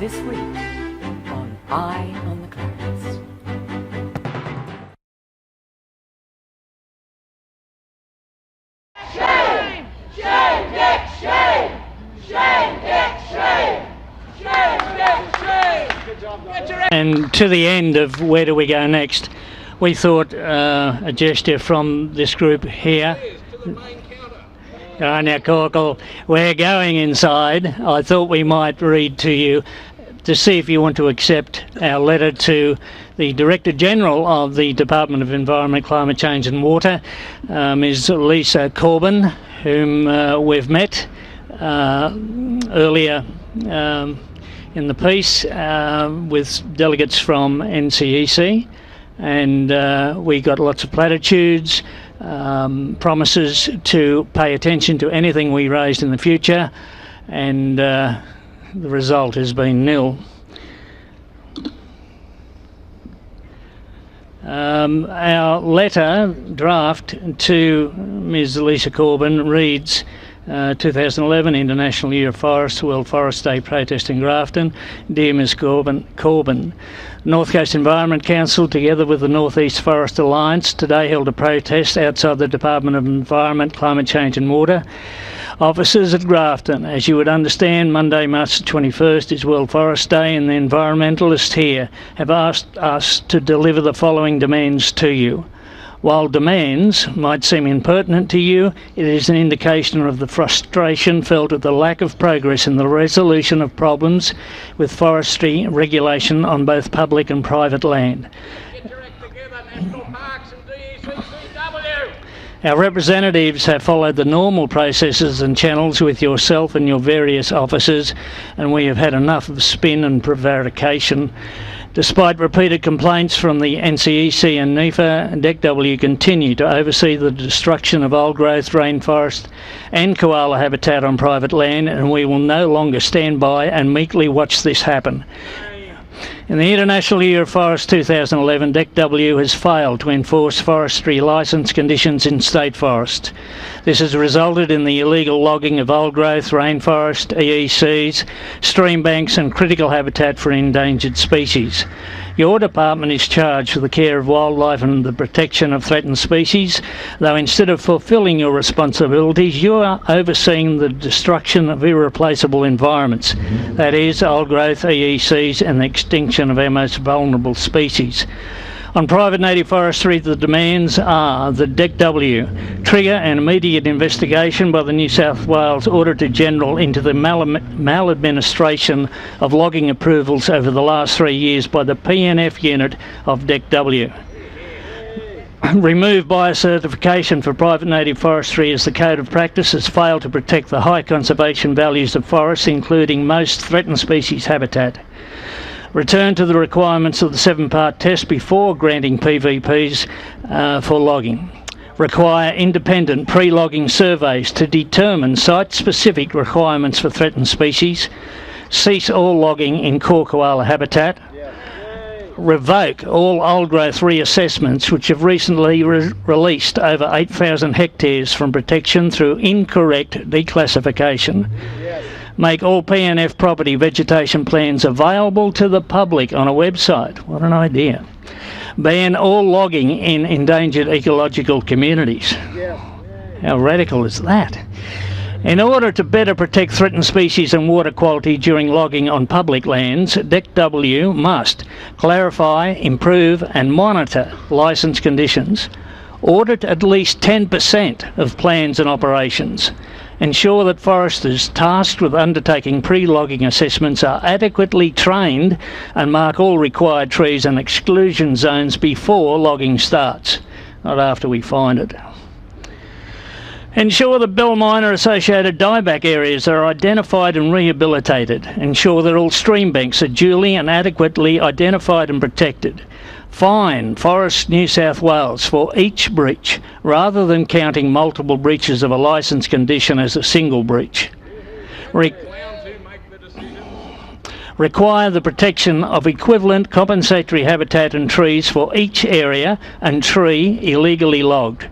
This week on Eye on the Clouds. Shame! Shame, Dick, shame! Shame, Dick, shame! Shame, Dick, shame! Good job, guys. And to the end of where do we go next, we thought a gesture from this group here. Now, Corkle, we're going inside. I thought we might read to you to see if you want to accept our letter to the Director General of the Department of Environment, Climate Change and Water, Ms. Lisa Corbin, whom we've met earlier in the piece with delegates from NCEC, and we got lots of platitudes, promises to pay attention to anything we raised in the future, and the result has been nil. Our letter draft to Ms. Lisa Corbin reads, 2011 International Year of Forests, World Forest Day protest in Grafton. Dear Ms. Corbin, North Coast Environment Council, together with the North East Forest Alliance, today held a protest outside the Department of Environment, Climate Change and Water offices at Grafton. As you would understand, Monday, March the 21st is World Forest Day, and the environmentalists here have asked us to deliver the following demands to you. While demands might seem impertinent to you, it is an indication of the frustration felt at the lack of progress in the resolution of problems with forestry regulation on both public and private land. Get your act together, National Parks and NCEC.ForestRally.Part3of3.GraftonNSW. Our representatives have followed the normal processes and channels with yourself and your various officers, and we have had enough of spin and prevarication. Despite repeated complaints from the NCEC and NEFA, DECW continue to oversee the destruction of old-growth rainforest and koala habitat on private land, and we will no longer stand by and meekly watch this happen. In the International Year of Forest 2011, DECW has failed to enforce forestry licence conditions in state forests. This has resulted in the illegal logging of old-growth rainforest, EECs, stream banks and critical habitat for endangered species. Your department is charged with the care of wildlife and the protection of threatened species, though instead of fulfilling your responsibilities, you are overseeing the destruction of irreplaceable environments, that is, old-growth EECs and the extinction of our most vulnerable species. On private native forestry, the demands are that DECW trigger an immediate investigation by the New South Wales Auditor-General into the maladministration of logging approvals over the last 3 years by the PNF unit of DECW. Remove biocertification for private native forestry as the code of practice has failed to protect the high conservation values of forests, including most threatened species habitat. Return to the requirements of the 7-part test before granting PVPs for logging. Require independent pre-logging surveys to determine site-specific requirements for threatened species. Cease all logging in core koala habitat. Revoke all old-growth reassessments which have recently released over 8,000 hectares from protection through incorrect declassification. Make all PNF property vegetation plans available to the public on a website. What an idea. Ban all logging in endangered ecological communities. How radical is that? In order to better protect threatened species and water quality during logging on public lands, DECW must clarify, improve and monitor licence conditions, audit at least 10% of plans and operations, ensure that foresters tasked with undertaking pre-logging assessments are adequately trained and mark all required trees and exclusion zones before logging starts, not after we find it. Ensure the Bell Miner associated dieback areas are identified and rehabilitated. Ensure that all stream banks are duly and adequately identified and protected. Fine Forests New South Wales for each breach, rather than counting multiple breaches of a licence condition as a single breach. Require the protection of equivalent compensatory habitat and trees for each area and tree illegally logged.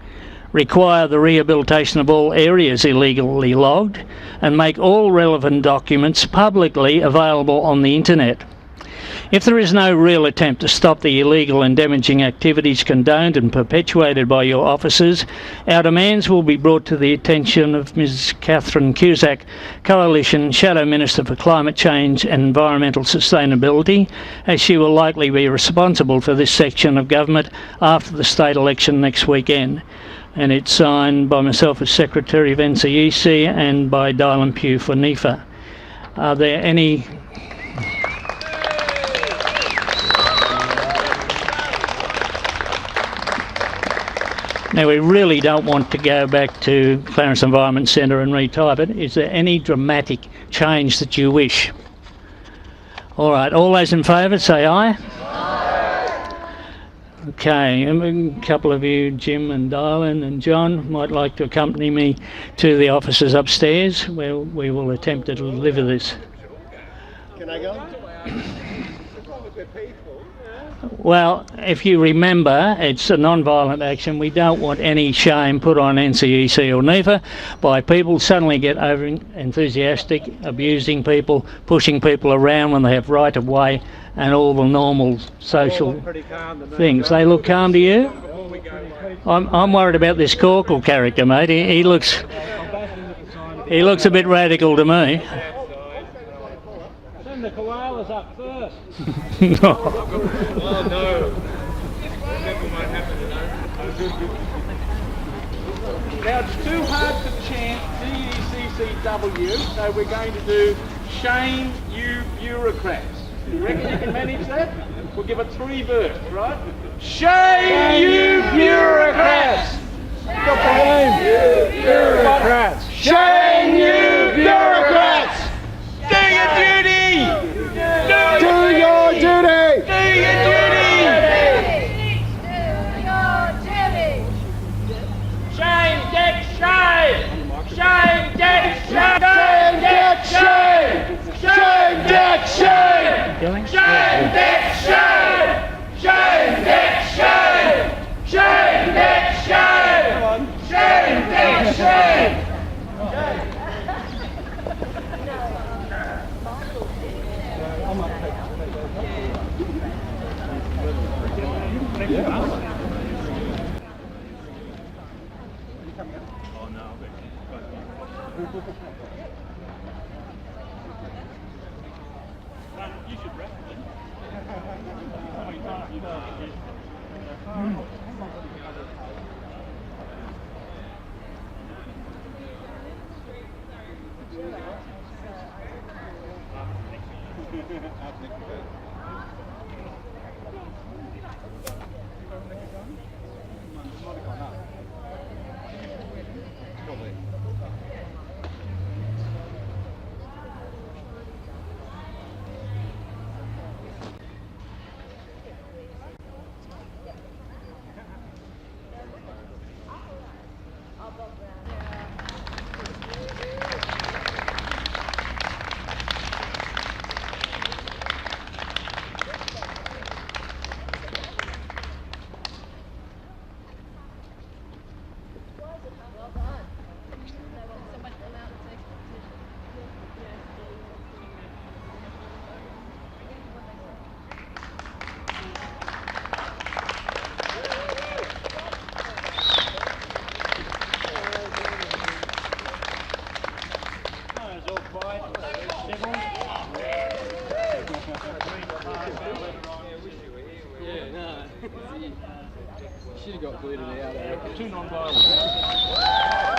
require the rehabilitation of all areas illegally logged, and make all relevant documents publicly available on the internet. If there is no real attempt to stop the illegal and damaging activities condoned and perpetuated by your officers, our demands will be brought to the attention of Ms Catherine Cusack, Coalition Shadow Minister for Climate Change and Environmental Sustainability, as she will likely be responsible for this section of government after the state election next weekend. And it's signed by myself as Secretary of NCEC and by Dylan Pugh for NEFA. Are there any... Now, we really don't want to go back to Clarence Environment Centre and retype it. Is there any dramatic change that you wish? All right, all those in favour, say aye. Aye. Okay, a couple of you, Jim and Dylan and John, might like to accompany me to the offices upstairs where we will attempt to deliver this. Can I go? Well, if you remember, it's a non-violent action. We don't want any shame put on NCEC or NEFA by people suddenly get over enthusiastic, abusing people, pushing people around when they have right of way and all the normal social things. They look calm to you? I'm worried about this Corkle character, mate. He looks a bit radical to me. Send the koalas up first. Oh no. Now it's too hard to chant DECCW, so we're going to do shame you bureaucrats. You reckon you can manage that? We'll give it 3 verses, right? Shame you bureaucrats! Shame you bureaucrats! Shame you bureaucrats! Do your duty! Do your duty! Do your duty! Shame, get shame! Shame, get shame! Shame, get shame! Shame, get shame! Shame, get shame! Shame, get shame! Shame, get shame! Shame, get shame! Should have got booted out. 2 non-violent.